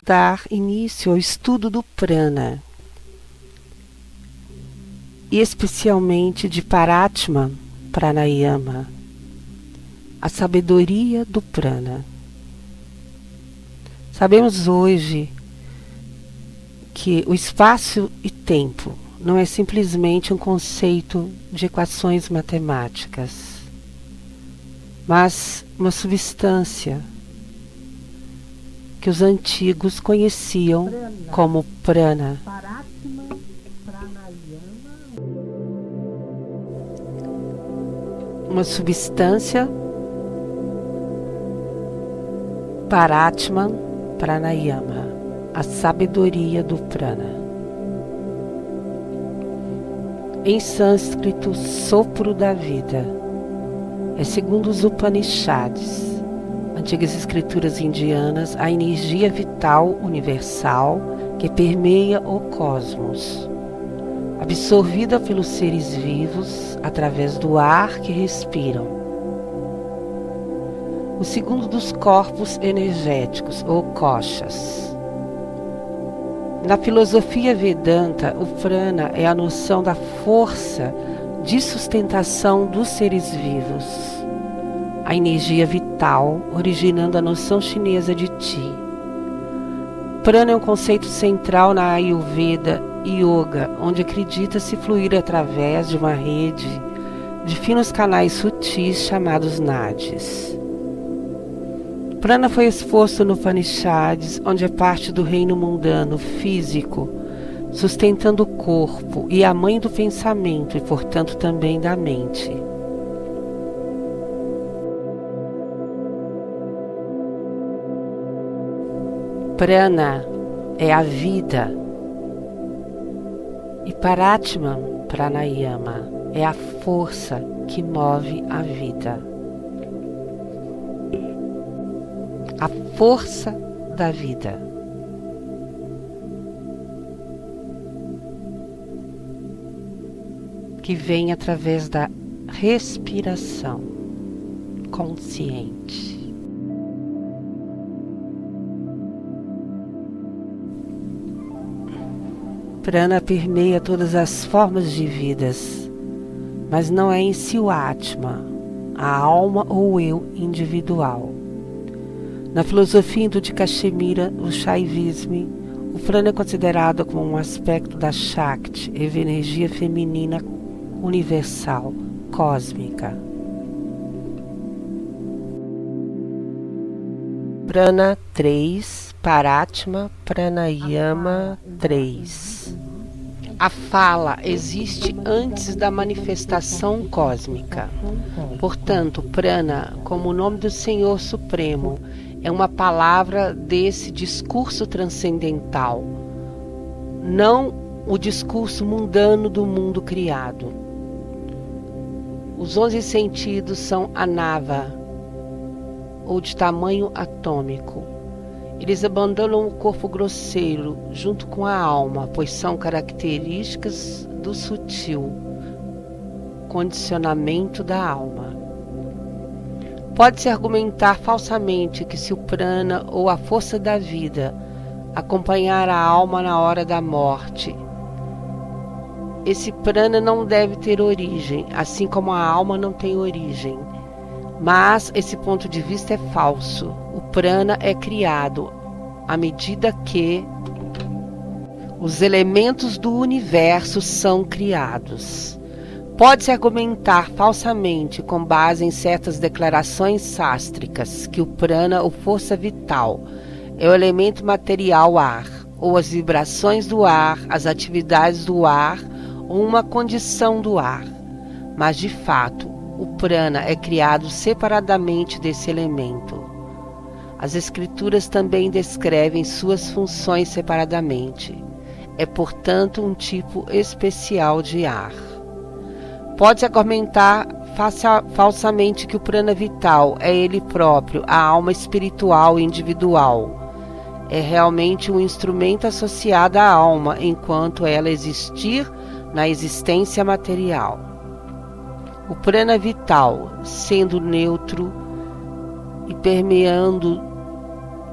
dar início ao estudo do prana, e especialmente de Paratma Pranayama, a sabedoria do prana. Sabemos hoje que o espaço e tempo não é simplesmente um conceito de equações matemáticas, mas uma substância que os antigos conheciam como prana. Uma substância, Paratma Pranayama, a sabedoria do prana. Em sânscrito, sopro da vida. É segundo os Upanishads, antigas escrituras indianas, a energia vital universal que permeia o cosmos, absorvida pelos seres vivos através do ar que respiram. O segundo dos corpos energéticos, ou koshas. Na filosofia Vedanta, o prana é a noção da força de sustentação dos seres vivos, a energia vital originando a noção chinesa de Ti. Prana é um conceito central na Ayurveda e Yoga, onde acredita-se fluir através de uma rede de finos canais sutis chamados nadis. Prana foi exposto no Upanishads, onde é parte do reino mundano físico, sustentando o corpo e a mãe do pensamento e, portanto, também da mente. Prana é a vida e Paratma Pranayama é a força que move a vida. A força da vida. Que vem através da respiração consciente. Prana permeia todas as formas de vidas, mas não é em si o Atma, a alma ou o eu individual. Na filosofia hindu de Cachemira, o Shaivismo, o prana é considerado como um aspecto da Shakti, energia feminina universal, cósmica. Prana 3, Paratma Pranayama 3. A fala existe antes da manifestação cósmica. Portanto, prana, como o nome do Senhor Supremo, é uma palavra desse discurso transcendental, não o discurso mundano do mundo criado. Os 11 sentidos são anava, ou de tamanho atômico. Eles abandonam o corpo grosseiro junto com a alma, pois são características do sutil condicionamento da alma. Pode-se argumentar falsamente que se o prana ou a força da vida acompanhar a alma na hora da morte, esse prana não deve ter origem, assim como a alma não tem origem. Mas esse ponto de vista é falso. O prana é criado à medida que os elementos do universo são criados. Pode-se argumentar falsamente, com base em certas declarações sástricas, que o prana, ou força vital, é o elemento material ar, ou as vibrações do ar, as atividades do ar, ou uma condição do ar. Mas, de fato, o prana é criado separadamente desse elemento. As escrituras também descrevem suas funções separadamente. É, portanto, um tipo especial de ar. Pode-se argumentar falsamente que o prana vital é ele próprio, a alma espiritual e individual. É realmente um instrumento associado à alma, enquanto ela existir na existência material. O prana vital, sendo neutro e permeando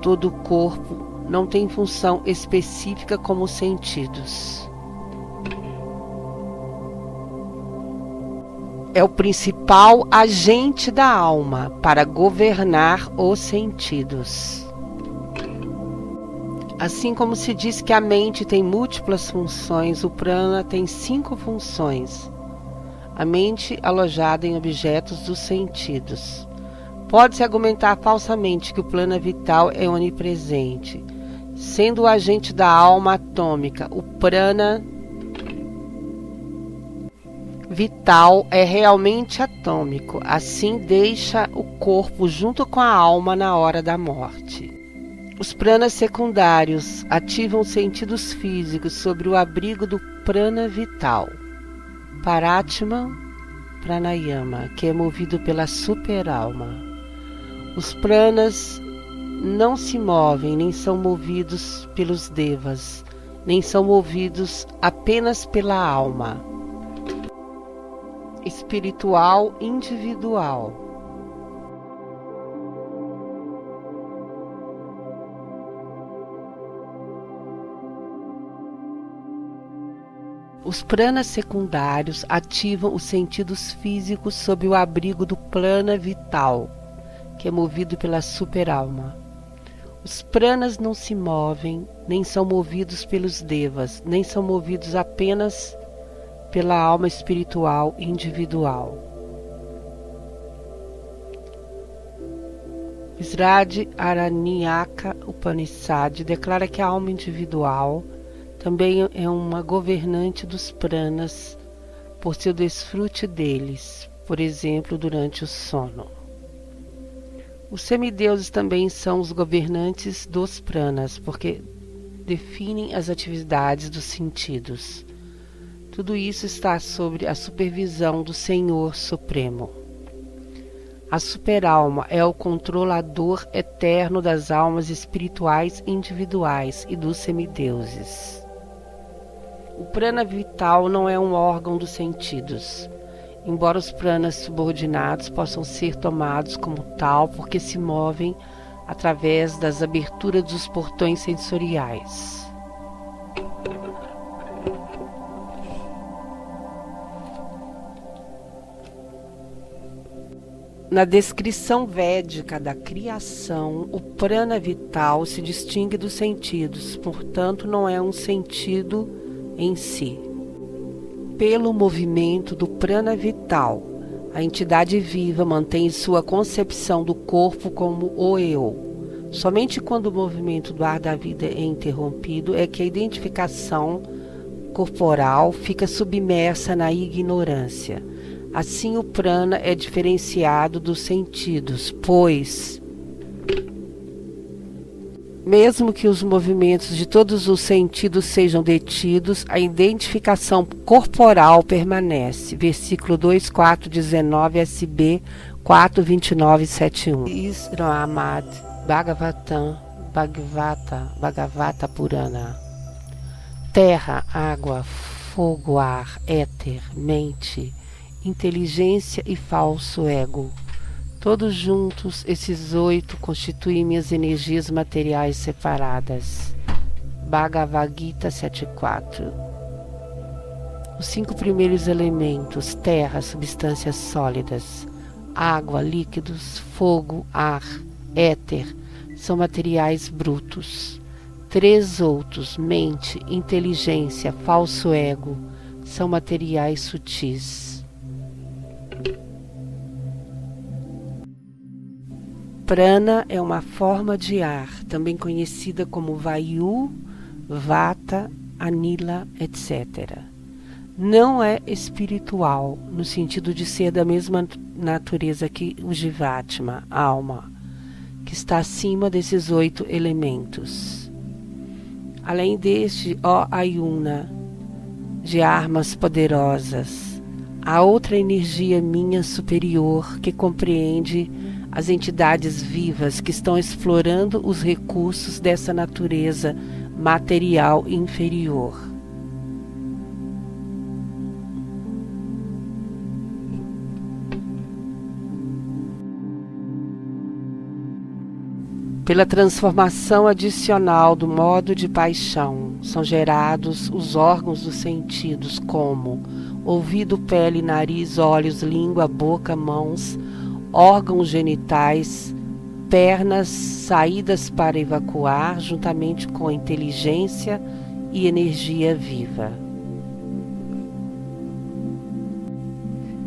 todo o corpo, não tem função específica como os sentidos. É o principal agente da alma para governar os sentidos. Assim como se diz que a mente tem múltiplas funções, o prana tem 5 funções. A mente alojada em objetos dos sentidos. Pode-se argumentar falsamente que o prana vital é onipresente. Sendo o agente da alma atômica, o prana vital é realmente atômico, assim deixa o corpo junto com a alma na hora da morte. Os pranas secundários ativam os sentidos físicos sobre o abrigo do prana vital, Paratma Pranayama, que é movido pela superalma. Os pranas não se movem, nem são movidos pelos devas, nem são movidos apenas pela alma espiritual individual. Os pranas secundários ativam os sentidos físicos sob o abrigo do prana vital, que é movido pela superalma. Os pranas não se movem, nem são movidos pelos devas, nem são movidos apenas pela alma espiritual individual. Srad Aranyaka Upanishad declara que a alma individual também é uma governante dos pranas por seu desfrute deles, por exemplo, durante o sono. Os semideuses também são os governantes dos pranas, porque definem as atividades dos sentidos. Tudo isso está sob a supervisão do Senhor Supremo. A superalma é o controlador eterno das almas espirituais individuais e dos semideuses. O prana vital não é um órgão dos sentidos, embora os pranas subordinados possam ser tomados como tal porque se movem através das aberturas dos portões sensoriais. Na descrição védica da criação, o prana vital se distingue dos sentidos, portanto não é um sentido em si. Pelo movimento do prana vital, a entidade viva mantém sua concepção do corpo como o eu. Somente quando o movimento do ar da vida é interrompido é que a identificação corporal fica submersa na ignorância. Assim, o prana é diferenciado dos sentidos, pois, mesmo que os movimentos de todos os sentidos sejam detidos, a identificação corporal permanece. Versículo 2.4.19 SB 4.29.71. Isramad Bhagavatam Bhagavata Purana. Terra, água, fogo, ar, éter, mente, inteligência e falso ego. Todos juntos, esses 8 constituem minhas energias materiais separadas. Bhagavad Gita 7.4. Os 5 primeiros elementos, terra, substâncias sólidas, água, líquidos, fogo, ar, éter, são materiais brutos. 3 outros, mente, inteligência, falso ego, são materiais sutis. Prana é uma forma de ar, também conhecida como Vayu, Vata, Anila, etc. Não é espiritual, no sentido de ser da mesma natureza que o Jivatma, alma, que está acima desses 8 elementos. Além deste, ó Ayuna, de armas poderosas, há outra energia minha superior que compreende as entidades vivas que estão explorando os recursos dessa natureza material inferior. Pela transformação adicional do modo de paixão, são gerados os órgãos dos sentidos como ouvido, pele, nariz, olhos, língua, boca, mãos, órgãos genitais, pernas, saídas para evacuar, juntamente com inteligência e energia viva.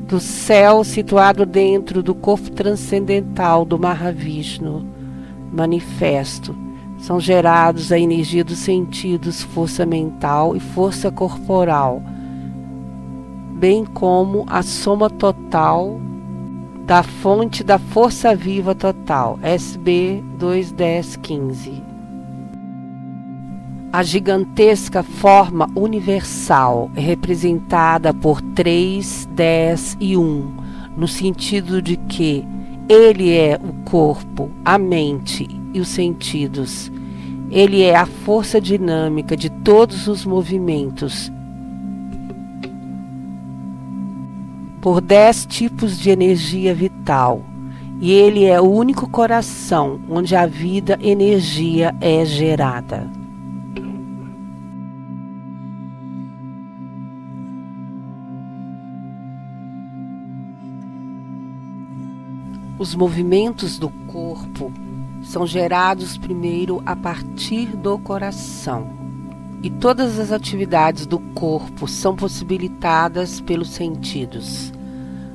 Do céu situado dentro do corpo transcendental do Mahavishnu, manifesto, são gerados a energia dos sentidos, força mental e força corporal, bem como a soma total da fonte da força viva total, SB 2.10.15. A gigantesca forma universal é representada por 3, 10 e 1, no sentido de que ele é o corpo, a mente e os sentidos. Ele é a força dinâmica de todos os movimentos. Por 10 tipos de energia vital. E ele é o único coração onde a vida, energia é gerada. Os movimentos do corpo são gerados primeiro a partir do coração, e todas as atividades do corpo são possibilitadas pelos sentidos,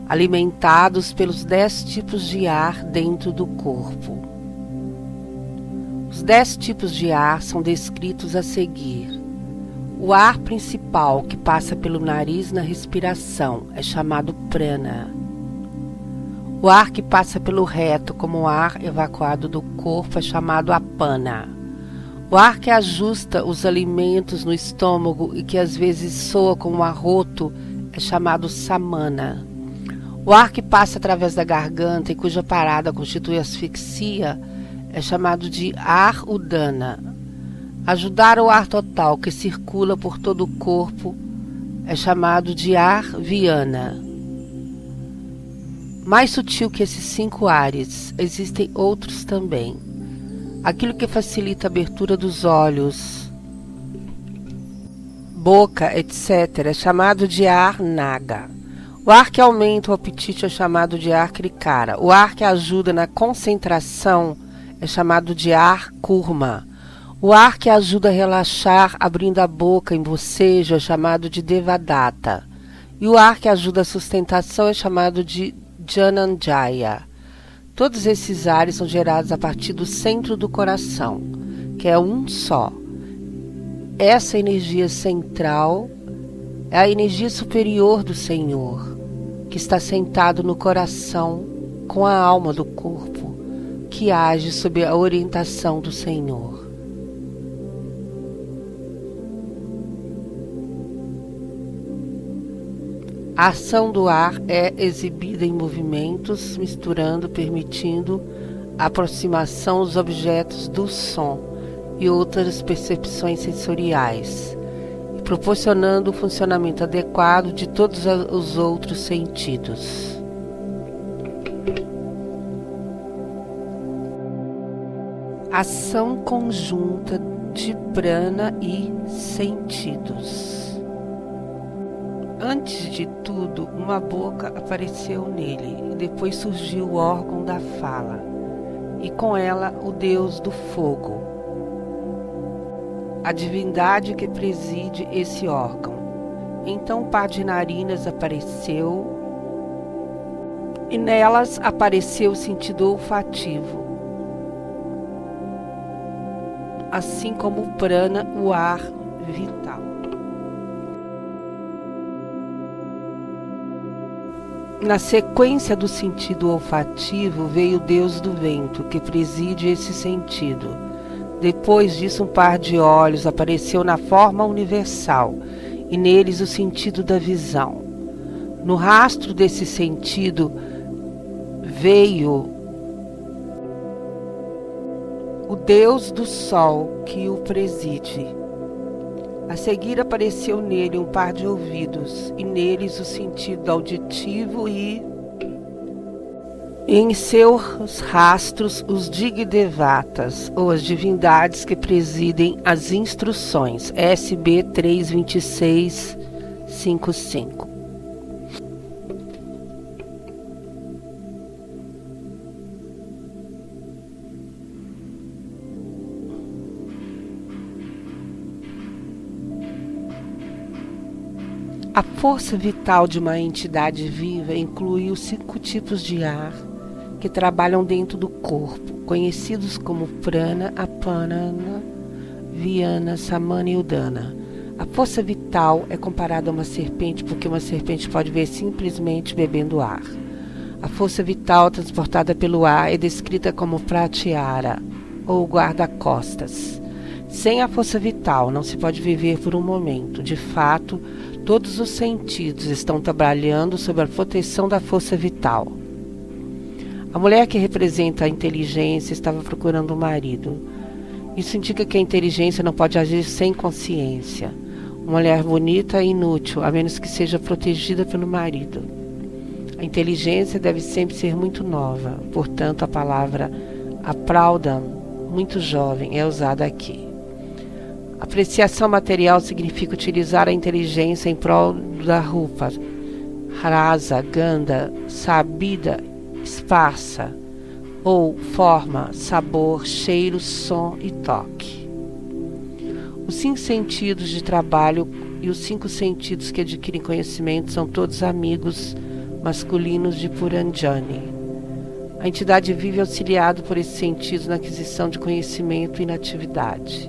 alimentados pelos 10 tipos de ar dentro do corpo. Os 10 tipos de ar são descritos a seguir. O ar principal, que passa pelo nariz na respiração, é chamado prana. O ar que passa pelo reto como ar evacuado do corpo é chamado apana. O ar que ajusta os alimentos no estômago e que às vezes soa como um arroto é chamado samana. O ar que passa através da garganta e cuja parada constitui asfixia é chamado de ar udana. Ajudar o ar total que circula por todo o corpo é chamado de ar viana. Mais sutil que esses 5 ares, existem outros também. Aquilo que facilita a abertura dos olhos, boca, etc., é chamado de ar naga. O ar que aumenta o apetite é chamado de ar krikara. O ar que ajuda na concentração é chamado de ar kurma. O ar que ajuda a relaxar abrindo a boca em bocejo é chamado de devadatta. E o ar que ajuda a sustentação é chamado de Dhananjaya. Todos esses ares são gerados a partir do centro do coração, que é um só. Essa energia central é a energia superior do Senhor, que está sentado no coração com a alma do corpo, que age sob a orientação do Senhor. A ação do ar é exibida em movimentos, misturando, permitindo a aproximação dos objetos do som e outras percepções sensoriais, e proporcionando o funcionamento adequado de todos os outros sentidos. Ação conjunta de prana e sentidos. Antes de tudo, uma boca apareceu nele, e depois surgiu o órgão da fala, e com ela o deus do fogo, a divindade que preside esse órgão. Então o par de narinas apareceu, e nelas apareceu o sentido olfativo, assim como o prana, o ar vital. Na sequência do sentido olfativo veio o deus do vento, que preside esse sentido. Depois disso, um par de olhos apareceu na forma universal, e neles o sentido da visão. No rastro desse sentido veio o deus do sol, que o preside. A seguir apareceu nele um par de ouvidos, e neles o sentido auditivo e Em seus rastros, os Digdevatas, ou as divindades que presidem as instruções, SB 32655. A força vital de uma entidade viva inclui os 5 tipos de ar que trabalham dentro do corpo, conhecidos como prana, apana, viana, samana e udana. A força vital é comparada a uma serpente porque uma serpente pode ver simplesmente bebendo ar. A força vital transportada pelo ar é descrita como pratyahara, ou guarda-costas. Sem a força vital não se pode viver por um momento. De fato, todos os sentidos estão trabalhando sob a proteção da força vital. A mulher que representa a inteligência estava procurando um marido. Isso indica que a inteligência não pode agir sem consciência. Uma mulher bonita é inútil, a menos que seja protegida pelo marido. A inteligência deve sempre ser muito nova, portanto a palavra apraudam, muito jovem, é usada aqui. Apreciação material significa utilizar a inteligência em prol da rupa, rasa, ganda, sabida, esparsa, ou forma, sabor, cheiro, som e toque. Os 5 sentidos de trabalho e os 5 sentidos que adquirem conhecimento são todos amigos masculinos de Puranjani. A entidade vive auxiliado por esses sentidos na aquisição de conhecimento e na atividade.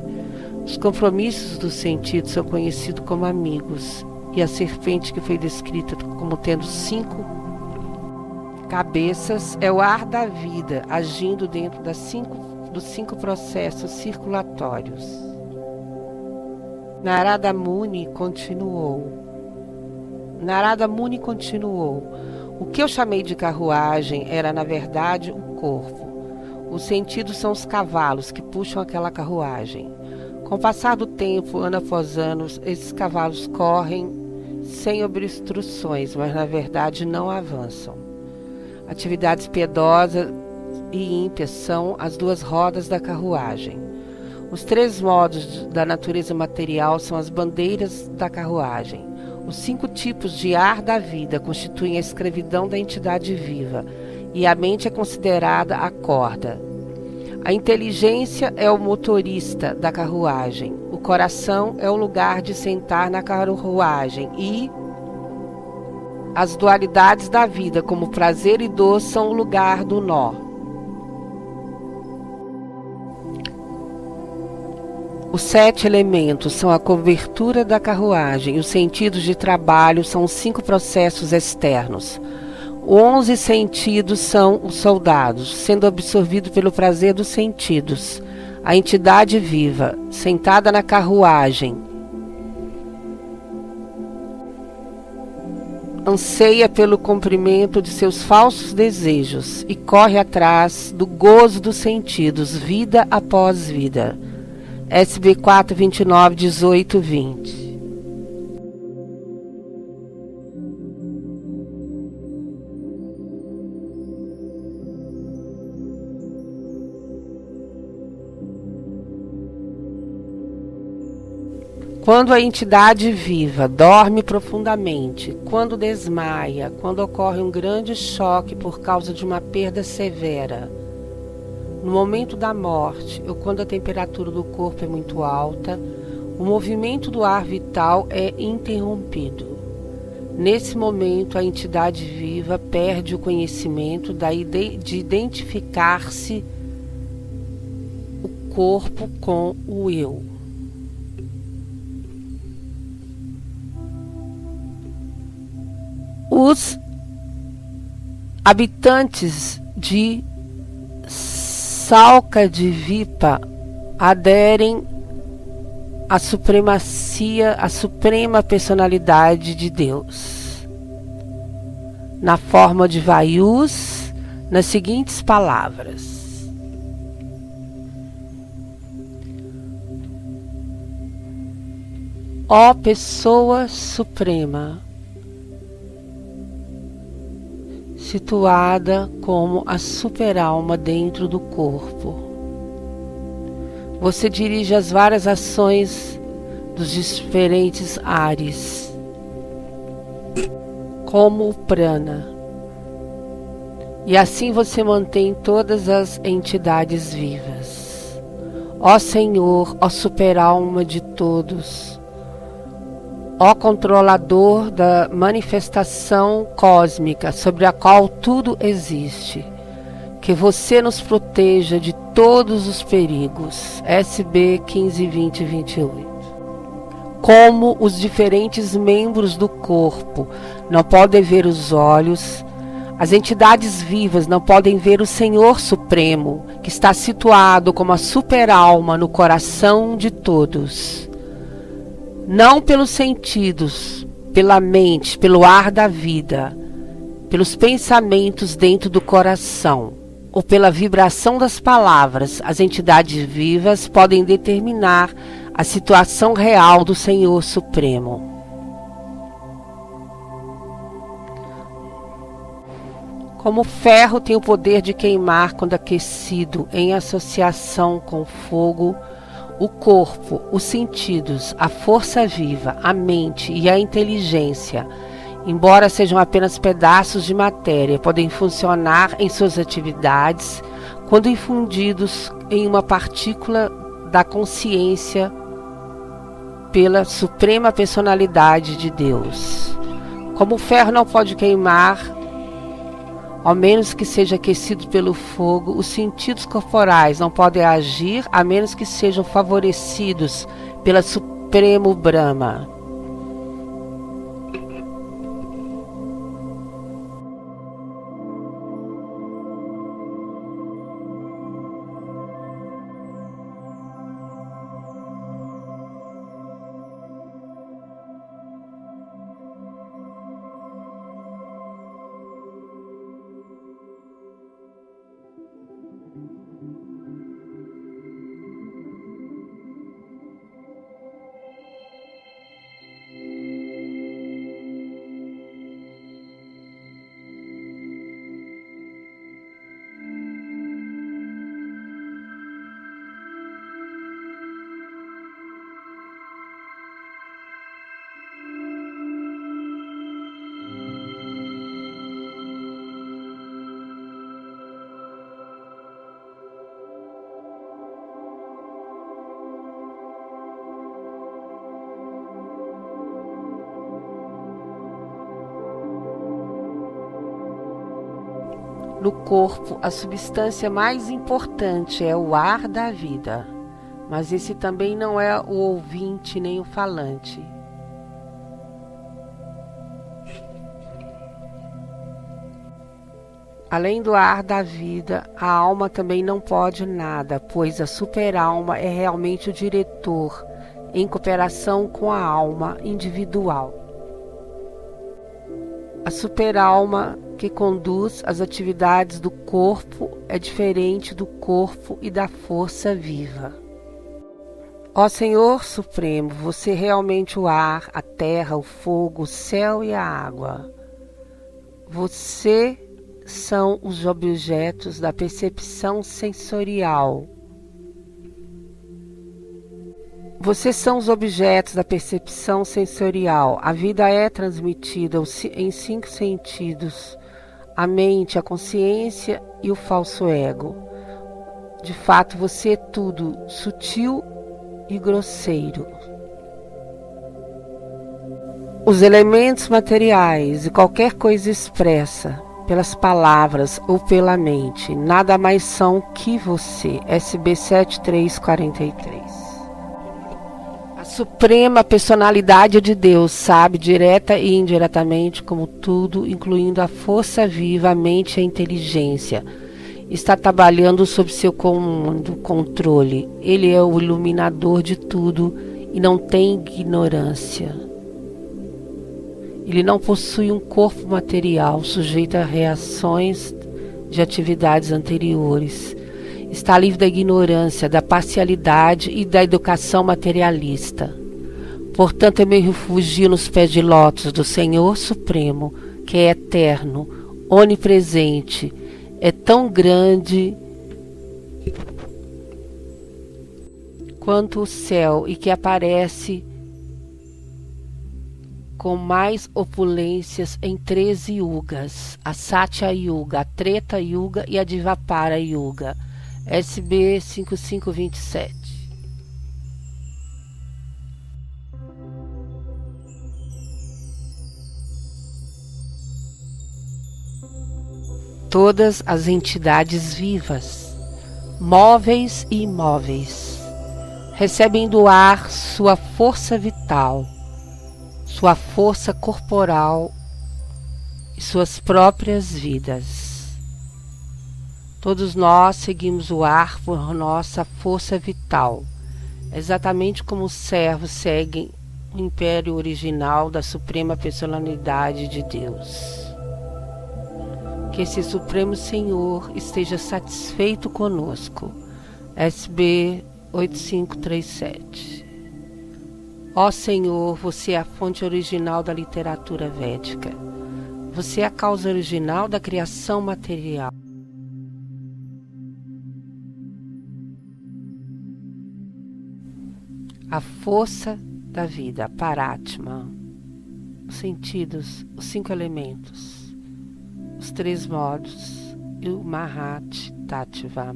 Os compromissos dos sentidos são conhecidos como amigos, e a serpente que foi descrita como tendo 5 cabeças é o ar da vida, agindo dentro dos 5 processos circulatórios. Narada Muni continuou. O que eu chamei de carruagem era, na verdade, o corpo. Os sentidos são os cavalos que puxam aquela carruagem. Com o passar do tempo, ano após ano, esses cavalos correm sem obstruções, mas na verdade não avançam. Atividades piedosas e ímpias são as 2 rodas da carruagem. Os 3 modos da natureza material são as bandeiras da carruagem. Os 5 tipos de ar da vida constituem a escravidão da entidade viva, e a mente é considerada a corda. A inteligência é o motorista da carruagem. O coração é o lugar de sentar na carruagem e as dualidades da vida, como prazer e dor, são o lugar do nó. Os 7 elementos são a cobertura da carruagem. Os sentidos de trabalho são os 5 processos externos. 11 sentidos são os soldados, sendo absorvido pelo prazer dos sentidos. A entidade viva, sentada na carruagem, anseia pelo cumprimento de seus falsos desejos e corre atrás do gozo dos sentidos, vida após vida. SB 429, 18, 20. Quando a entidade viva dorme profundamente, quando desmaia, quando ocorre um grande choque por causa de uma perda severa, no momento da morte ou quando a temperatura do corpo é muito alta, o movimento do ar vital é interrompido. Nesse momento, a entidade viva perde o conhecimento de identificar-se o corpo com o eu. Os habitantes de Salkadvipa aderem à supremacia, à suprema personalidade de Deus, na forma de Vayus, nas seguintes palavras: ó pessoa suprema, situada como a superalma dentro do corpo. Você dirige as várias ações dos diferentes ares, como o prana. E assim você mantém todas as entidades vivas. Ó Senhor, ó superalma de todos, ó controlador da manifestação cósmica sobre a qual tudo existe, que você nos proteja de todos os perigos. SB 15, 20 e 28. Como os diferentes membros do corpo não podem ver os olhos, as entidades vivas não podem ver o Senhor Supremo, que está situado como a superalma no coração de todos. Não pelos sentidos, pela mente, pelo ar da vida, pelos pensamentos dentro do coração, ou pela vibração das palavras, as entidades vivas podem determinar a situação real do Senhor Supremo. Como o ferro tem o poder de queimar quando aquecido em associação com fogo, o corpo, os sentidos, a força viva, a mente e a inteligência, embora sejam apenas pedaços de matéria, podem funcionar em suas atividades quando infundidos em uma partícula da consciência pela Suprema Personalidade de Deus. Como o ferro não pode queimar, ao menos que seja aquecido pelo fogo, os sentidos corporais não podem agir a menos que sejam favorecidos pela Supremo Brahma. No corpo, a substância mais importante é o ar da vida, mas esse também não é o ouvinte nem o falante. Além do ar da vida, a alma também não pode nada, pois a superalma é realmente o diretor, em cooperação com a alma individual. A superalma que conduz as atividades do corpo é diferente do corpo e da força viva. Ó Senhor Supremo, você é realmente o ar, a terra, o fogo, o céu e a água. Você são os objetos da percepção sensorial. Vocês são os objetos da percepção sensorial. A vida é transmitida em 5 sentidos: a mente, a consciência e o falso ego. De fato, você é tudo, sutil e grosseiro. Os elementos materiais e qualquer coisa expressa pelas palavras ou pela mente nada mais são que você. SB 7343. A Suprema Personalidade de Deus sabe, direta e indiretamente, como tudo, incluindo a força viva, a mente e a inteligência, está trabalhando sob seu comando, controle. Ele é o iluminador de tudo e não tem ignorância. Ele não possui um corpo material sujeito a reações de atividades anteriores. Está livre da ignorância, da parcialidade e da educação materialista. Portanto, é meu refúgio nos pés de lótus do Senhor Supremo, que é eterno, onipresente, é tão grande quanto o céu e que aparece com mais opulências em 13 yugas: a Satya Yuga, a Treta Yuga e a Dvapara Yuga. SB 5527. Todas as entidades vivas, móveis e imóveis, recebem do ar sua força vital, sua força corporal e suas próprias vidas. Todos nós seguimos o ar por nossa força vital, exatamente como os servos seguem o império original da Suprema Personalidade de Deus. Que esse Supremo Senhor esteja satisfeito conosco. SB 8537. Ó Senhor, você é a fonte original da literatura védica. Você é a causa original da criação material. A força da vida, Paratma. Os sentidos, os 5 elementos, os 3 modos e o Mahatattva.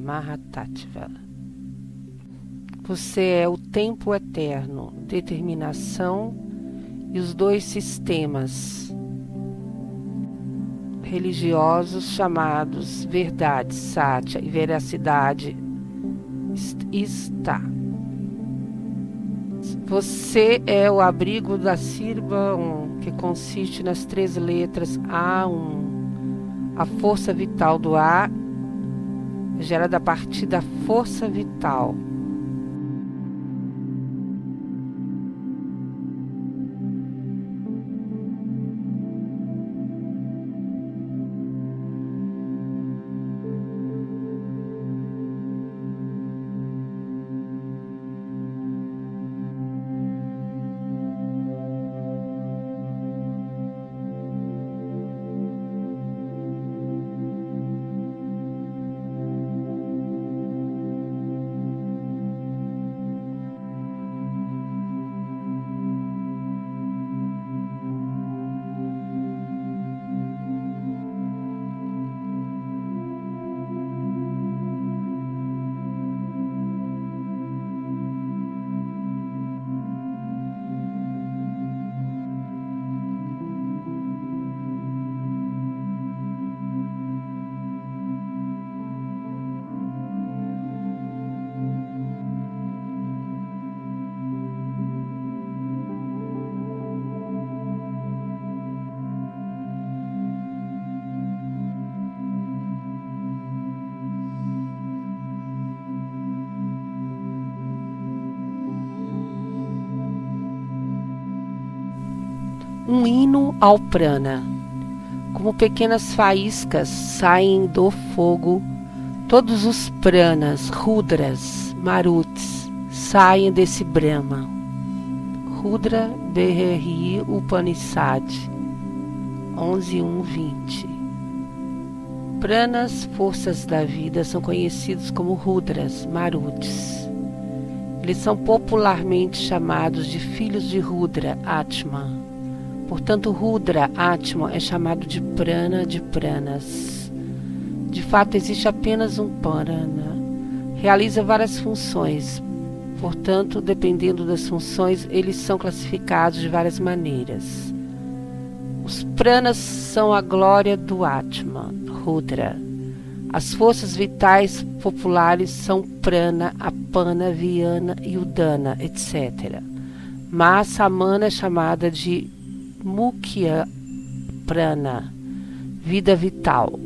Você é o tempo eterno, determinação e os 2 sistemas religiosos chamados verdade, Satya, e veracidade, está. Você é o abrigo da sílaba 1, que consiste nas 3 letras A1. A força vital do A é gerada a partir da força vital. Um hino ao prana. Como pequenas faíscas saem do fogo, todos os pranas, rudras, marutis, saem desse Brahma. Rudra BRI Upanishad 11.1.20. Pranas, forças da vida, são conhecidos como rudras, marutis. Eles são popularmente chamados de filhos de Rudra, Atman. Portanto, Rudra, Atman, é chamado de prana de pranas. De fato, existe apenas um prana. Realiza várias funções. Portanto, dependendo das funções, eles são classificados de várias maneiras. Os pranas são a glória do Atman, Rudra. As forças vitais populares são prana, apana, viana e udana, etc. Mas a mana é chamada de Mukhya prana, vida vital.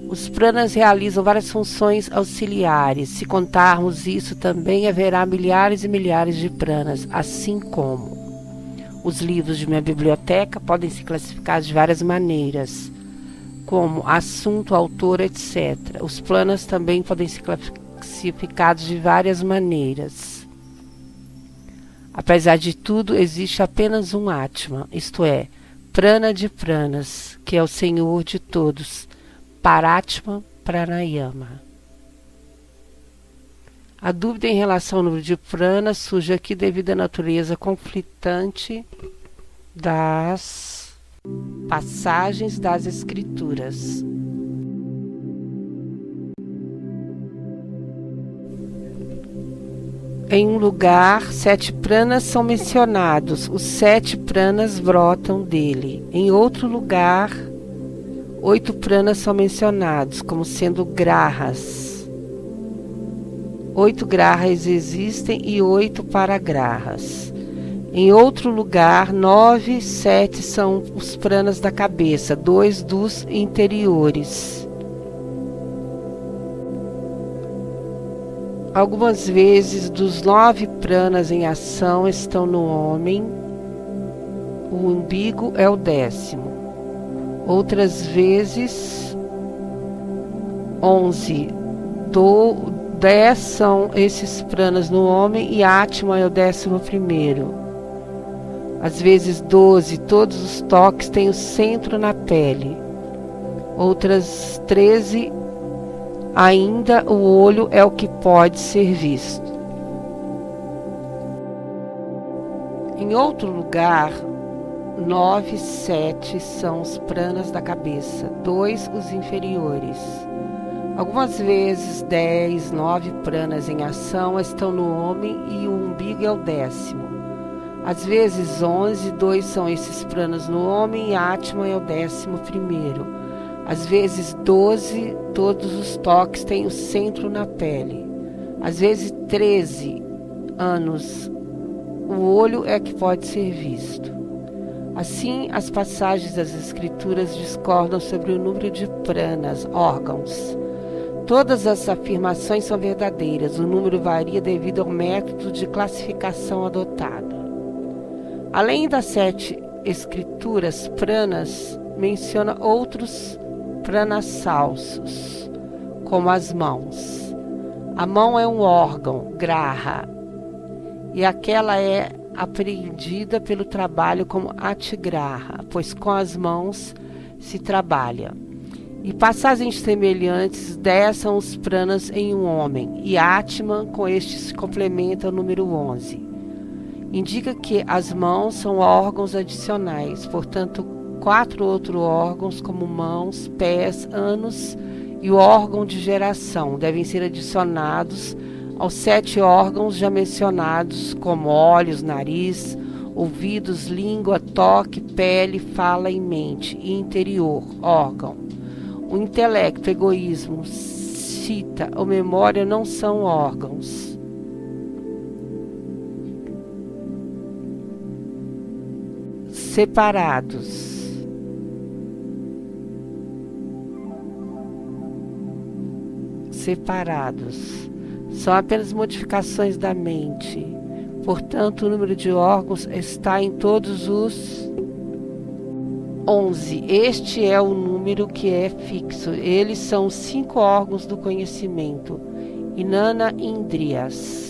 Os pranas realizam várias funções auxiliares. Se contarmos isso, também haverá milhares e milhares de pranas, assim como os livros de minha biblioteca podem ser classificados de várias maneiras, como assunto, autor, etc. Os pranas também podem ser classificados de várias maneiras. Apesar de tudo, existe apenas um Atman, isto é, prana de pranas, que é o Senhor de todos, Paratma Pranayama. A dúvida em relação ao número de prana surge aqui devido à natureza conflitante das passagens das escrituras. Em um lugar, 7 pranas são mencionados, os 7 pranas brotam dele. Em outro lugar, 8 pranas são mencionados como sendo grahas. 8 grahas existem e 8 paragrahas. Em outro lugar, 9, 7 são os pranas da cabeça, 2 dos interiores. Algumas vezes, dos 9 pranas em ação estão no homem, o umbigo é o 10º. Outras vezes, 11, 10 são esses pranas no homem e Atma é o 11º. Às vezes 12, todos os toques têm o centro na pele. Outras 13, ainda o olho é o que pode ser visto. Em outro lugar, 9, 7 são os pranas da cabeça, 2 os inferiores. Algumas vezes 10, 9 pranas em ação estão no homem e o umbigo é o 10º. Às vezes 11, 2 são esses pranas no homem e Atma é o 11º. Às vezes 12, todos os toques têm o centro na pele. Às vezes 13 anos, o olho é que pode ser visto. Assim, as passagens das escrituras discordam sobre o número de pranas, órgãos. Todas as afirmações são verdadeiras, o número varia devido ao método de classificação adotado. Além das 7 escrituras pranas, menciona outros pranasalsos, como as mãos. A mão é um órgão, graha, e aquela é apreendida pelo trabalho como atigraha, pois com as mãos se trabalha. E passagens semelhantes, 10 são os pranas em um homem, e Atman com este se complementa o número 11. Indica que as mãos são órgãos adicionais, portanto, 4 outros órgãos como mãos, pés, ânus e o órgão de geração devem ser adicionados aos 7 órgãos já mencionados, como olhos, nariz, ouvidos, língua, toque, pele, fala e mente, e interior, órgão. O intelecto, egoísmo, cita ou memória não são órgãos. Separados. São apenas modificações da mente. Portanto, o número de órgãos está em todos os 11. Este é o número que é fixo. Eles são os 5 órgãos do conhecimento. Inana Indriyas.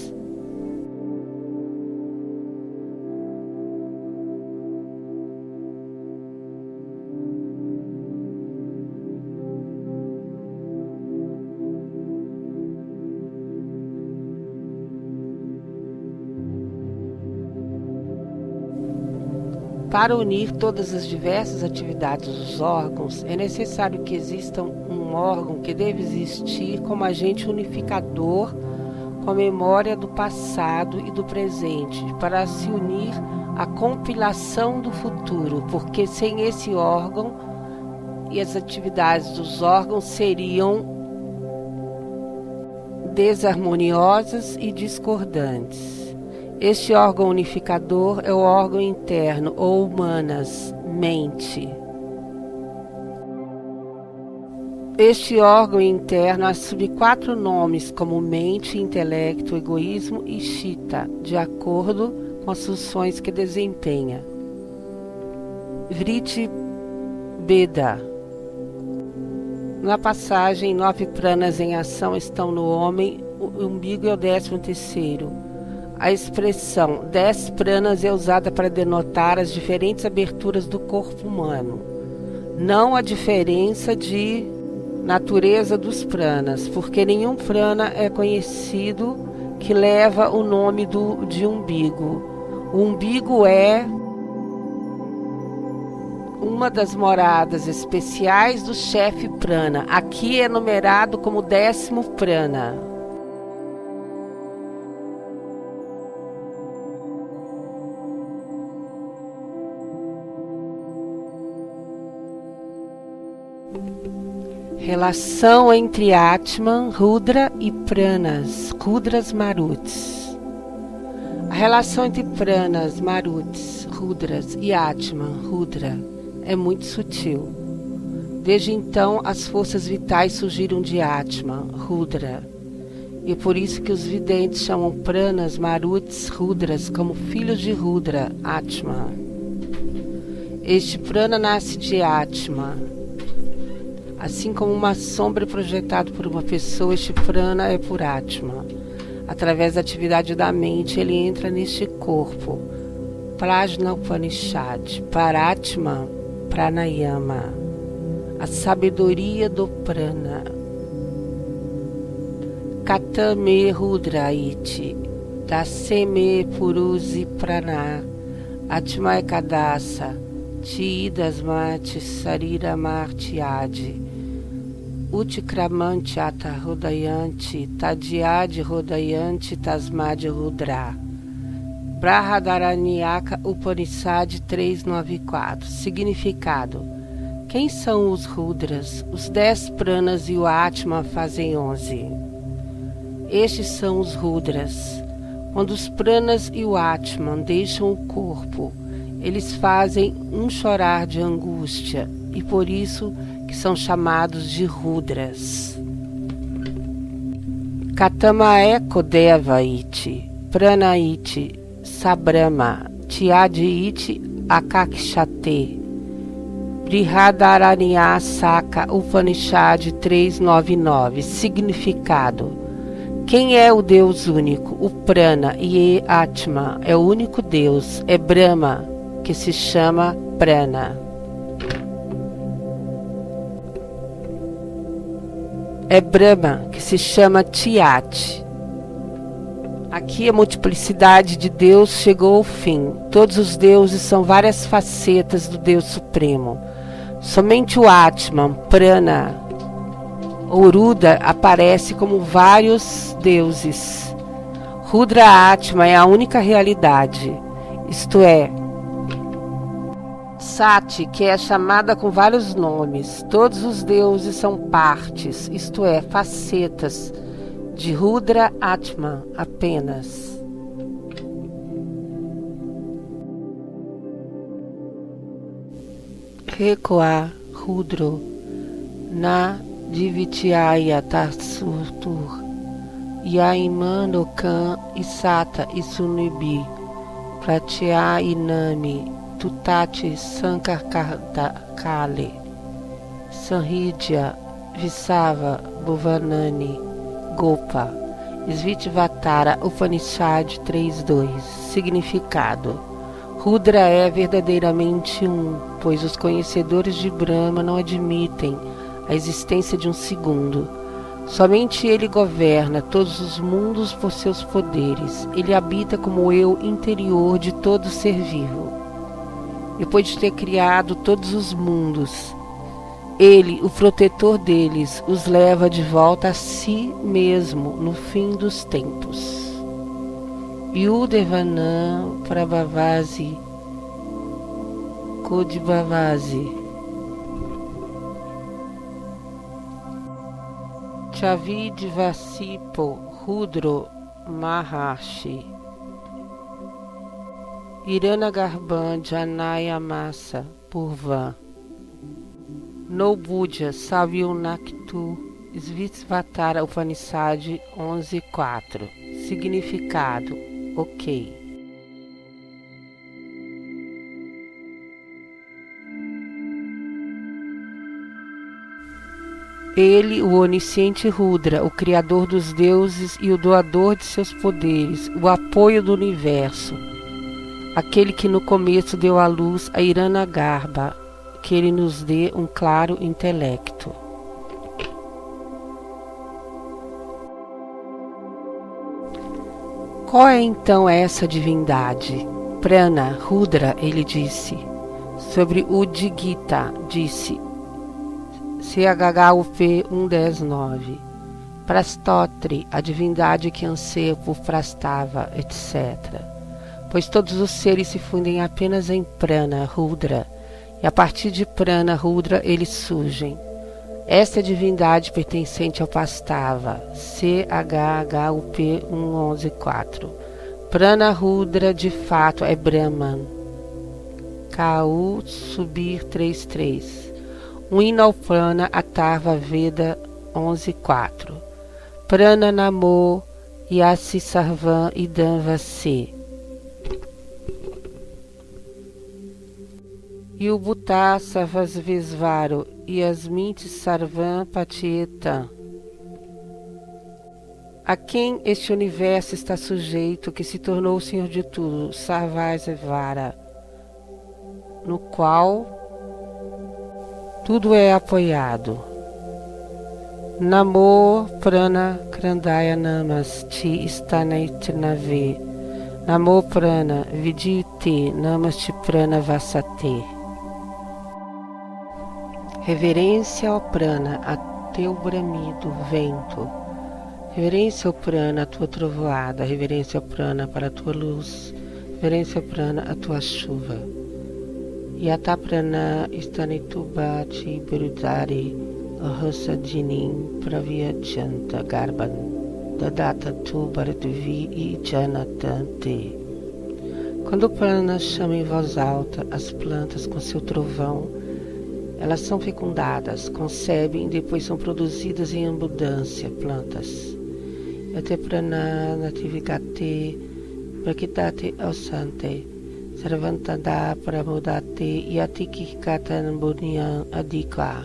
Para unir todas as diversas atividades dos órgãos, é necessário que exista um órgão que deve existir como agente unificador com a memória do passado e do presente, para se unir à compilação do futuro, porque sem esse órgão e as atividades dos órgãos seriam desarmoniosas e discordantes. Este órgão unificador é o órgão interno, ou manas, mente. Este órgão interno assume 4 nomes, como mente, intelecto, egoísmo e chitta, de acordo com as funções que desempenha. Vritti Beda. Na passagem, 9 pranas em ação estão no homem, o umbigo é o 13º. A expressão 10 pranas é usada para denotar as diferentes aberturas do corpo humano, não a diferença Natureza dos pranas, porque nenhum prana é conhecido que leva o nome de umbigo. O umbigo é uma das moradas especiais do chefe prana. Aqui é numerado como 10º prana. Relação entre Atman, Rudra e Pranas, Rudras Maruts. A relação entre Pranas, Maruts, Rudras e Atman, Rudra, é muito sutil. Desde então, as forças vitais surgiram de Atman, Rudra, e por isso que os videntes chamam Pranas, Maruts, Rudras como filhos de Rudra, Atman. Este prana nasce de Atman. Assim como uma sombra projetada por uma pessoa, este prana é por Atman. Através da atividade da mente, ele entra neste corpo. Prajna Upanishad, Paratman, Pranayama, a sabedoria do prana. Katame Rudraiti, Daseme Purusi Prana, Atma Ekadasa, Tidasmati Sarira Martiadi, Utikramante Ata Rodayanti, Tadiadi Rodayanti Tasmadi Rudra. Brahadaranyaka Upanishad 394. Significado: quem são os Rudras? Os 10 pranas e o Atman fazem 11. Estes são os Rudras. Quando os pranas e o Atman deixam o corpo, eles fazem um chorar de angústia, e por isso que são chamados de Rudras. Katamae Kodevaiti, Pranaiti, Sabrama, Tiadiiti, Akakshate, Brihadaranya Saka Upanishad 399. Significado: quem é o Deus único? O Prana e Atman é o único Deus, é Brahma, que se chama Prana. É Brahma, que se chama Tiat. Aqui a multiplicidade de Deus chegou ao fim. Todos os deuses são várias facetas do Deus Supremo. Somente o Atman, Prana, ou Rudra, aparece como vários deuses. Rudra Atman é a única realidade, isto é, Sati, que é chamada com vários nomes. Todos os deuses são partes, isto é, facetas, de Rudra Atman apenas. Recuar Rudro na Divityaya Tatsutur Yaimanokan Isata Isunibi Pratya Inami Tutati Sankarkale Sanhidya Visava Bhuvanani Gopa Svitvatara Upanishad 3.2. Significado: Rudra é verdadeiramente um, pois os conhecedores de Brahma não admitem a existência de um segundo. Somente ele governa todos os mundos por seus poderes. Ele habita como eu interior de todo ser vivo. Depois de ter criado todos os mundos, ele, o protetor deles, os leva de volta a si mesmo no fim dos tempos. Yudevanam Prabhavasi Kodibhavasi Chavidvasipo Rudro Maharshi Irana Garban Janaya Massa Purvan No Budya Savyunaktu Svitvatara Upanishad 11.4. Significado: ok. Ele, o onisciente Rudra, o criador dos deuses e o doador de seus poderes, o apoio do universo, aquele que no começo deu à luz a Hiranyagarbha, que ele nos dê um claro intelecto. Qual é então essa divindade? Prana, Rudra, ele disse. Sobre Udgita, disse CHHUP 119. Prastotri, a divindade que anseia por Prastava, etc. Pois todos os seres se fundem apenas em Prana, Rudra, e a partir de Prana, Rudra, eles surgem. Esta é a divindade pertencente ao Pastava, CHHUP 114. Prana Rudra de fato é Brahman. KU Subir 33. Um hino ao Prana Atharva Veda 11.4. Prana Namo Yasi Sarvam Idam Vase. Yubhuta Sarvasvesvaro Yasmiti Sarvam Patietam. A quem este universo está sujeito, que se tornou o Senhor de tudo, Sarvasvara, no qual tudo é apoiado. Namo Prana Krandaya Namasti Stanaitinave. Namo Prana Vidyute Namasti Prana Vasate. Reverência ao Prana, a teu bramido, vento. Reverência ao Prana, a tua trovoada. Reverência ao Prana para a tua luz. Reverência ao Prana, a tua chuva. Yata Prana Stanitubati Birudari Ahasadinim Pravyajanta Garban Dadata Tu Bharatvi e Janatante. Quando o Prana chama em voz alta as plantas com seu trovão, elas são fecundadas, concebem e depois são produzidas em abundância, plantas. Yate Prana Nativigate Prakitate Ausante Sarvantada Pramudate Yatikikatan Bunyan Adika.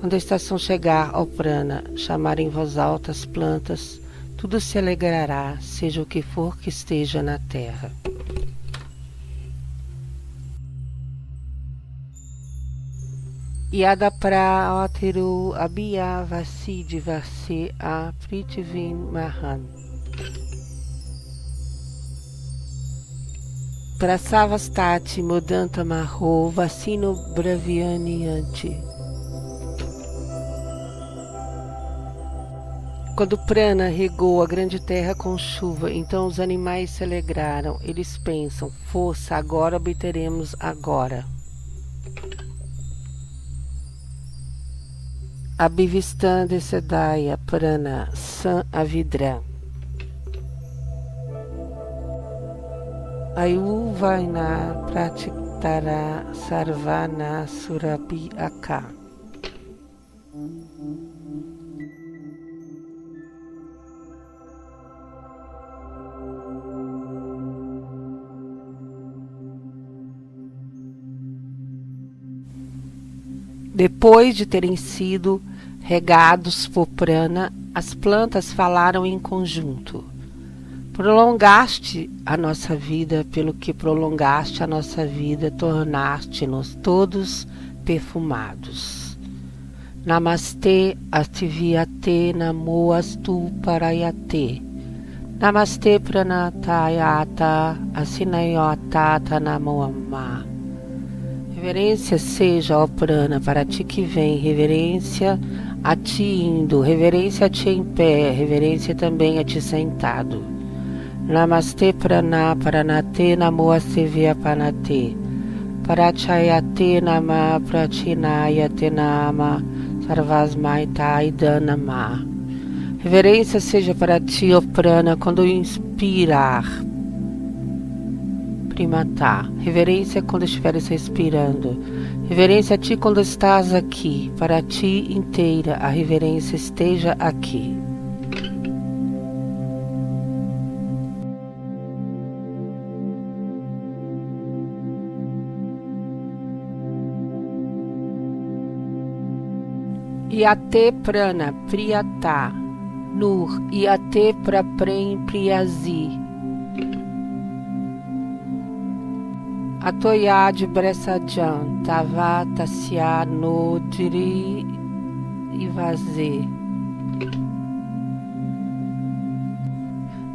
Quando a estação chegar ao Prana, chamar em voz alta as plantas, tudo se alegrará, seja o que for que esteja na terra. Yada pra Oteru Abhiya Vasidi Vase a Prithvin Mahan. Prasavastati Modanta Maho Vasino Bravianiante. Quando Prana regou a grande terra com chuva, então os animais se alegraram. Eles pensam, força, agora obteremos agora. Abhivistan Desadaya Prana San Avidra. Ayuvaina Pratiktara Sarvana Surabi Aka. Depois de terem sido regados por Prana, as plantas falaram em conjunto. Prolongaste a nossa vida, pelo que prolongaste a nossa vida, tornaste-nos todos perfumados. Namastê Astivyate Namo Astu Parayate. Namastê Pranatayata Asinayotata Namo Amma. Reverência seja, ó Prana, para ti que vem, reverência a ti indo, reverência a ti em pé, reverência também a ti sentado. Namastê Prana Paranate Namo Asivya Panate. Parachayate Nama Prachinayate Nama Sarvasmaita Idanama. Reverência seja para ti, ó Prana, quando inspirar. Primata. Reverência quando estiveres respirando. Reverência a ti quando estás aqui. Para ti inteira a reverência esteja aqui. Yate Prana Priyata Nur Yate Praprem Priyazi. Atoyad Bresajan Tava Tasya Nodri Ivaze.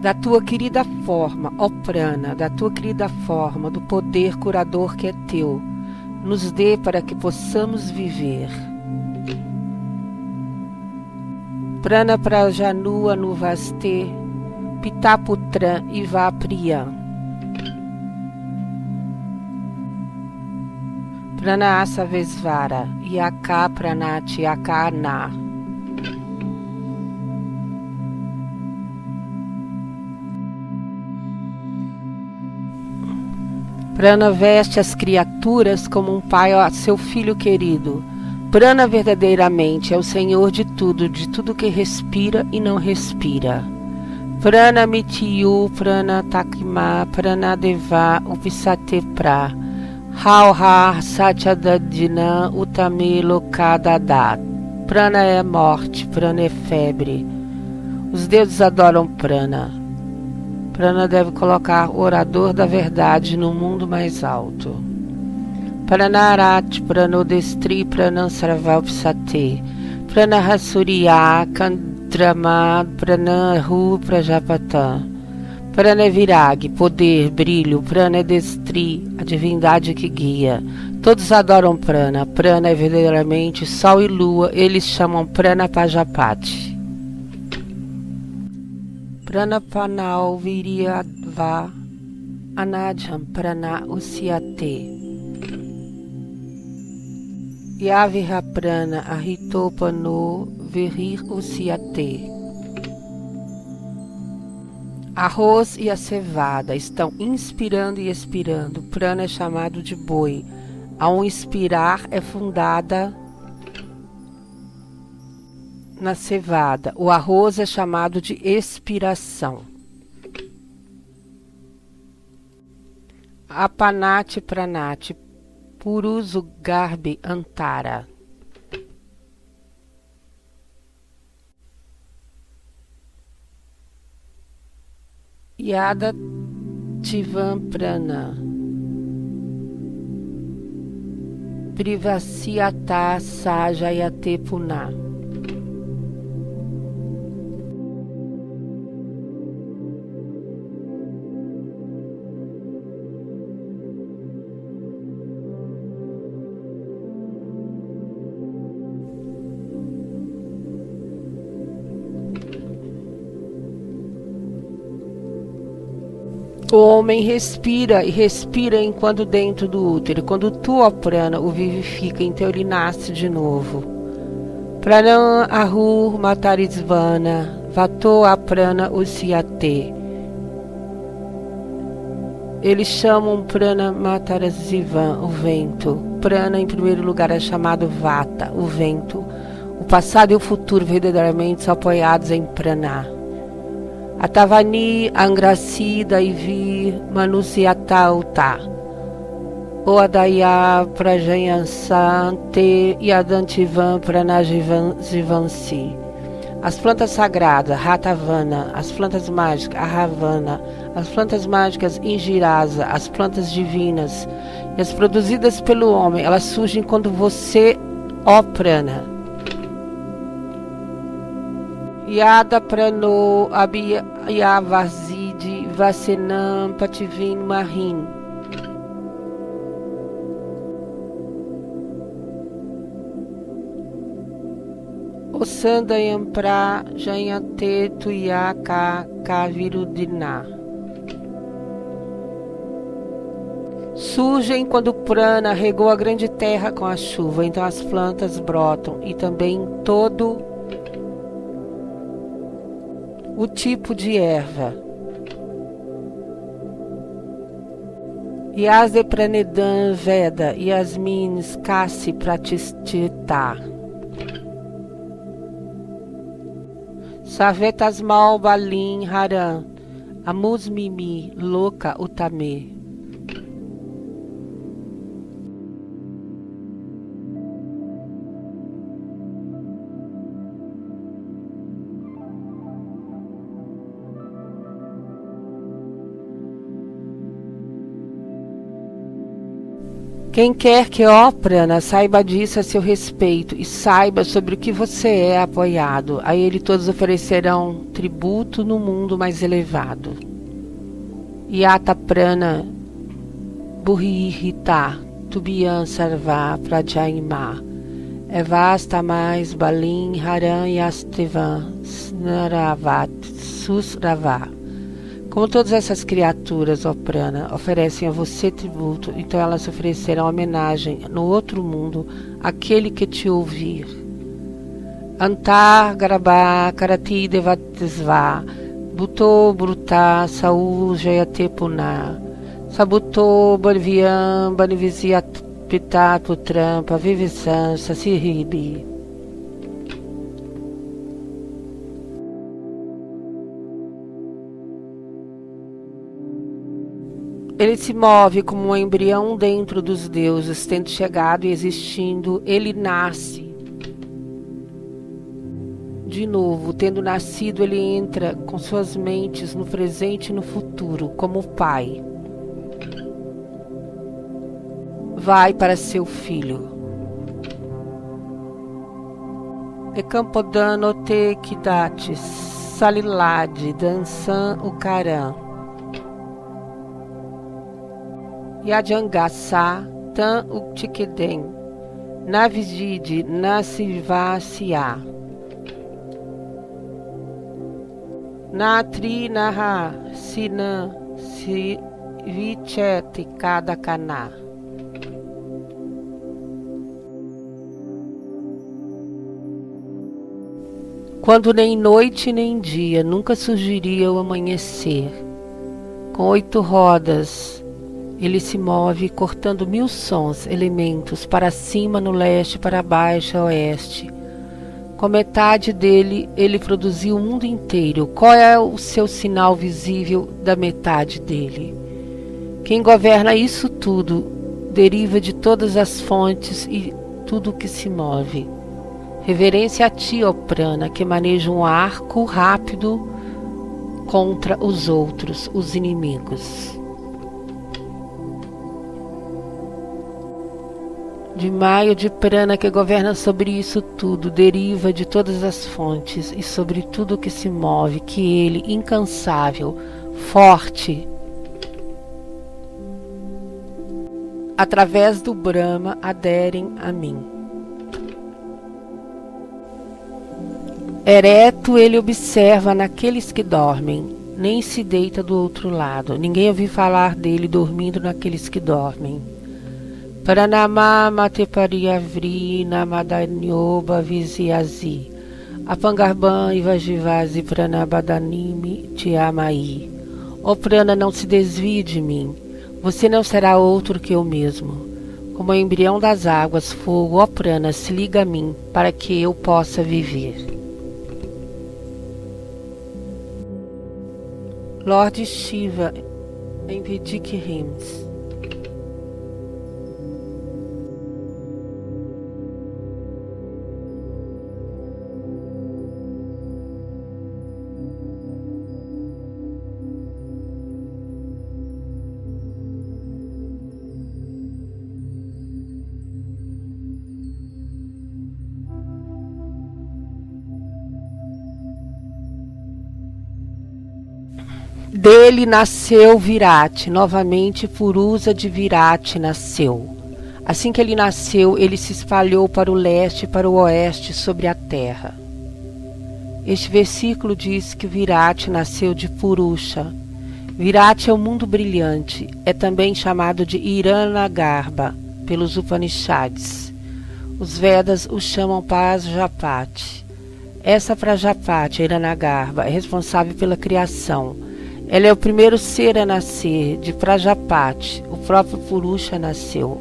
Da tua querida forma, ó Prana, da tua querida forma, do poder curador que é teu, nos dê para que possamos viver. Prana Prajanu Anuvaste, Pitaputran Ivapriyan. Prana Asavesvara, Yaka Pranati Yakana. Prana veste as criaturas como um pai a seu filho querido. Prana verdadeiramente é o Senhor de tudo que respira e não respira. Prana Mityu, Prana Takima, Prana Deva, Upisate Pra, Hauha Satyadadina, Utame Lokadadat. Prana é morte, Prana é febre. Os deuses adoram Prana. Prana deve colocar o orador da verdade no mundo mais alto. Pranarat, Pranodestri, Pranansarvalpsate, Pranahasuriya, Kandrama, Pranahu, Prajapata. Pranavirag, poder, brilho, Pranadestri, a divindade que guia. Todos adoram Prana. Prana é verdadeiramente sol e lua, eles chamam Prana Pajapati. Prana Panal Viryadva Anajam Prana Usyate Yaviha Prana Ahitopano Virir Usyate. Arroz e a cevada estão inspirando e expirando. Prana é chamado de boi. Ao inspirar é fundada na cevada. O arroz é chamado de expiração. Apanati Pranati Puruzu Garbi Antara. Yada Tivam Prana Privasyata Sajayate Puna. O homem respira e respira enquanto dentro do útero. Quando tu, ó Prana, o vivifica, então ele nasce de novo. Pranam Ahur Matarisvana Vato a Prana Usyate. Eles chamam Prana Matarasivan, o vento. Prana, em primeiro lugar, é chamado Vata, o vento. O passado e o futuro verdadeiramente são apoiados em Prana. Atavani Angrasi Daivi Manusyatauta O Adaya Prajayansante Yadantivan Pranajivansi. As plantas sagradas, Ratavana, as plantas mágicas, Ahavana, as plantas mágicas Ingirasa, as plantas divinas, e as produzidas pelo homem, elas surgem quando você, ó Prana. Yada Prano Abhyavazidi Vasenam Pativin Mahin. Osandayam Pra Jayante Tuyaka Kavirudina. Surgem quando Prana regou a grande terra com a chuva, então as plantas brotam e também todo o tipo de erva. Yasde Pranedam Veda Yasmin Skasi Pratistita. Savetasmal Balim Haram Amusmimi Loka Utame. Quem quer que, ó Prana, saiba disso a seu respeito e saiba sobre o que você é apoiado, a ele todos oferecerão tributo no mundo mais elevado. Yata Prana Burrihita Tubian Sarva Prajaima Evasta mais Balin Haran Yastevan Snaravat Susrava. Como todas essas criaturas, ó Prana, oferecem a você tributo, então elas oferecerão homenagem no outro mundo àquele que te ouvir. Antar Garabá Karati Devatisva Bhutto Bruta Saul Jayate Puna Sabuto Bolivian Banivisiat Pitat Putram Pavivisan Sasiribi. Ele se move como um embrião dentro dos deuses, tendo chegado e existindo, ele nasce. De novo, tendo nascido, ele entra com suas mentes no presente e no futuro, como pai. Vai para seu filho. Ekampodano te kidates, salilade, dançan ukaran. Yajangasa tan uktikeden, navijide nasivasya. Natri naha sinan si vichete kadakana. Quando nem noite nem dia, nunca surgiria o amanhecer. Com 8 rodas, ele se move cortando 1000 sons, elementos, para cima, no leste, para baixo, a oeste. Com metade dele, ele produziu o mundo inteiro. Qual é o seu sinal visível da metade dele? Quem governa isso tudo deriva de todas as fontes e tudo que se move. Reverência a ti, ó Prana, que maneja um arco rápido contra os outros, os inimigos. De Maio de Prana, que governa sobre isso tudo, deriva de todas as fontes e sobre tudo que se move, que ele, incansável, forte, através do Brahma, aderem a mim. Ereto ele observa naqueles que dormem, nem se deita do outro lado. Ninguém ouviu falar dele dormindo naqueles que dormem. Pranama Matepariavri Namadanyoba Viziazi Apangarban Ivajivazi Pranabadanimi Tiamai. Ó Prana, não se desvie de mim. Você não será outro que eu mesmo. Como o embrião das águas, fogo, ó Prana, se liga a mim, para que eu possa viver. Lord Shiva, em Vedic Hymns. Dele nasceu Virate, novamente Purusa de Virate nasceu. Assim que ele nasceu, ele se espalhou para o leste e para o oeste sobre a terra. Este versículo diz que Virate nasceu de Purusha. Virate é o mundo brilhante, é também chamado de Hiranagarbha pelos Upanishads. Os Vedas o chamam Prajapati. Essa Prajapati, Hiranagarbha, é responsável pela criação. Ela é o primeiro ser a nascer, de Prajapati, o próprio Purusha nasceu.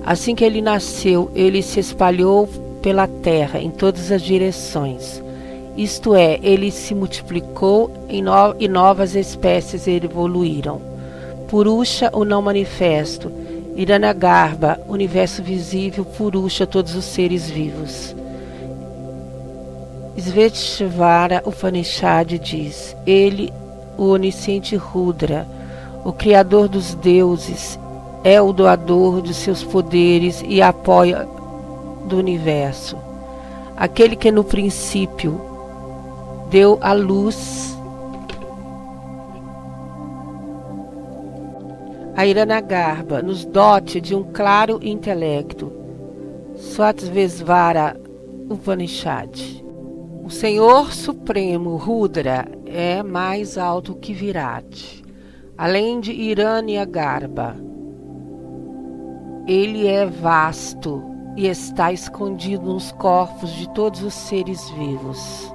Assim que ele nasceu, ele se espalhou pela terra em todas as direções. Isto é, ele se multiplicou e novas espécies evoluíram. Purusha, o não manifesto, Hiranagarbha, universo visível, Purusha, todos os seres vivos. Svetshvara Upanishad diz, ele, o onisciente Rudra, o criador dos deuses é o doador de seus poderes e apoia do universo. Aquele que no princípio deu à luz a Hiranagarbha, nos dote de um claro intelecto. Svatvesvara Upanishad. O Senhor Supremo, Rudra, é mais alto que Virat. Além de Hiranyagarbha, ele é vasto e está escondido nos corpos de todos os seres vivos.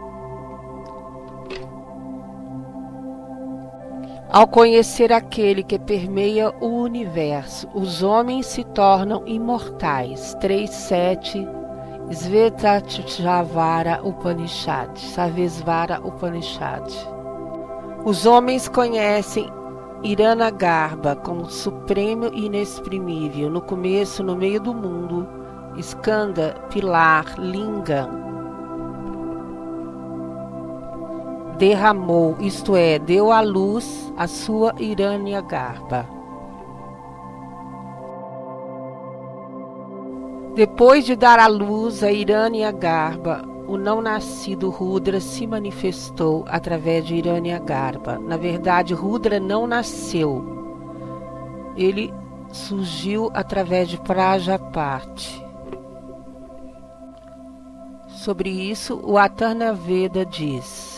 Ao conhecer aquele que permeia o universo, os homens se tornam imortais. 3.7 Svetatjavara Upanishad, Savesvara Upanishad. Os homens conhecem Hiranagarbha como supremo e inexprimível, no começo, no meio do mundo, Skanda, pilar, Linga, derramou, isto é, deu à luz a sua Hiranyagarbha. Depois de dar à luz a Hiranyagarbha, o não nascido Rudra se manifestou através de Hiranyagarbha. Na verdade, Rudra não nasceu. Ele surgiu através de Prajapati. Sobre isso, o Atharvaveda diz: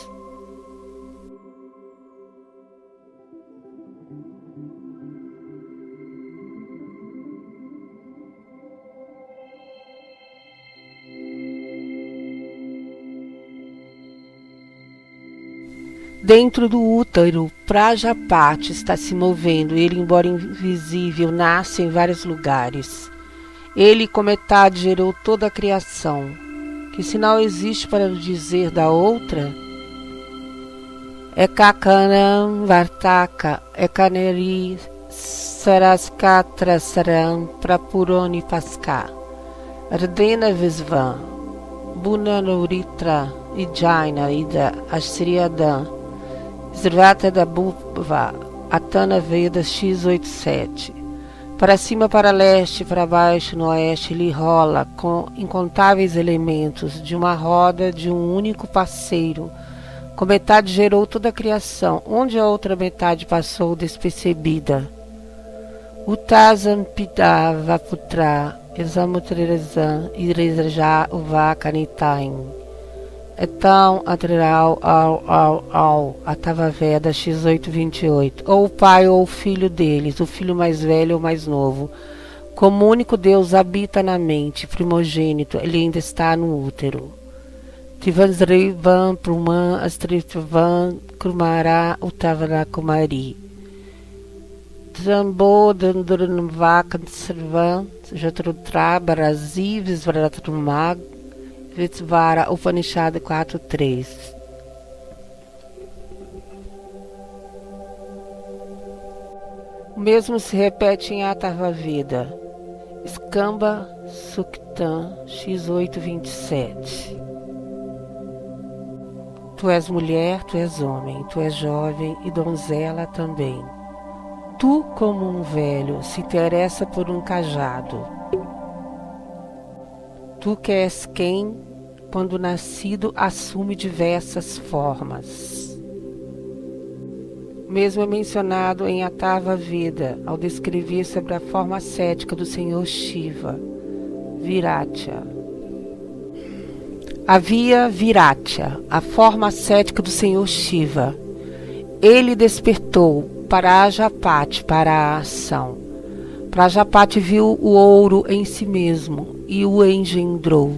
dentro do útero, Prajapati está se movendo. Ele, embora invisível, nasce em vários lugares. Ele, com metade, gerou toda a criação. Que sinal existe para dizer da outra? Ekakanam Vartaka, Ekaneri Saraskatra Saram Prapuroni Paska, Ardena Visvan, Bunanuritra Ijaina Ida Ashriyadan, Srvata da Bhuva, Atana Veda X87. Para cima, para leste, para baixo, no oeste, ele rola com incontáveis elementos de uma roda de um único parceiro. Com metade gerou toda a criação, onde a outra metade passou despercebida. Utazam Pidava Putra, Examutrezam, Ireja Uvakanitain. Então, Atreral, Atharvaveda X828, ou o pai ou o filho deles, o filho mais velho ou mais novo. Como o único Deus habita na mente, primogênito, ele ainda está no útero. Tivansrivan Pruman Astritavan Kumara Utavara Kumari. Zambo Dandranvakan Srivan Jatrutra Barazi Visvaratrumag Vitsvara Upanishad 4.3. O mesmo se repete em Atharvaveda, Skamba Suktam X8.27. Tu és mulher, tu és homem, tu és jovem e donzela também. Tu, como um velho, se interessa por um cajado. Tu que és quem, quando nascido, assume diversas formas. Mesmo é mencionado em Atharvaveda, ao descrever sobre a forma ascética do Senhor Shiva, Viratya. Havia Viratya, a forma ascética do Senhor Shiva. Ele despertou Prajapati para a ação. Prajapati viu o ouro em si mesmo e o engendrou.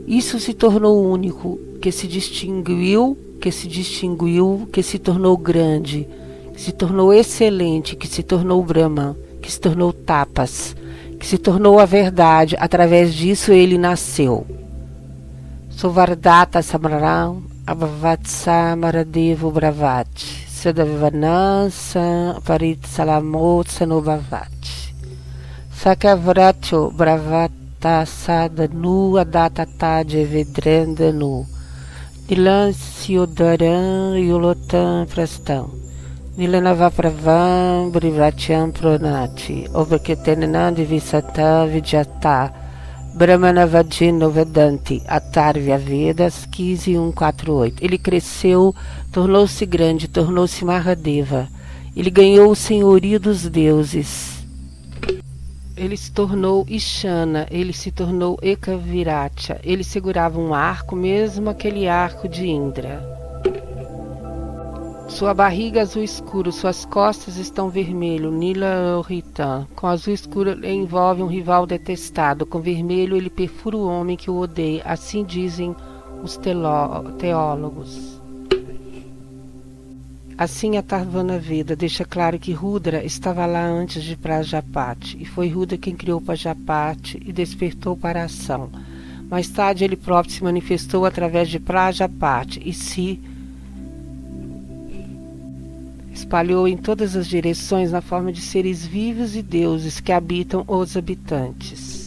Isso se tornou único, que se distinguiu, que se tornou grande, que se tornou excelente, que se tornou Brahma, que se tornou Tapas, que se tornou a verdade. Através disso ele nasceu. Sovardata Samaram Abhavatsa Maradevo Bravati Sadavanansa Parit Salamot Sanobhavati Sakavratyo Bravata Sadanu Adatata Jevedrandanu Nilansiodaran Yolotam Prastam Nilanavapravam Brivratyam Pronati Overketenanandi Visata Vidyata Brahmanavadino Vedanti Atarvya Vedas 15.148. Ele cresceu, tornou-se grande, tornou-se Mahadeva. Ele ganhou o senhorio dos deuses. Ele se tornou Ishana, ele se tornou Ekaviratya. Ele segurava um arco, mesmo aquele arco de Indra. Sua barriga azul escuro, suas costas estão vermelho, Nila Oritan. Com azul escuro ele envolve um rival detestado, com vermelho ele perfura o homem que o odeia, assim dizem os teólogos. Assim a Tarvana Veda deixa claro que Rudra estava lá antes de Prajapati, e foi Rudra quem criou Prajapati e despertou para a ação. Mais tarde ele próprio se manifestou através de Prajapati e se espalhou em todas as direções na forma de seres vivos e deuses que habitam os habitantes.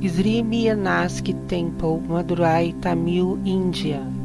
Sri Meenakshi Temple, Madurai, Tamil, Índia.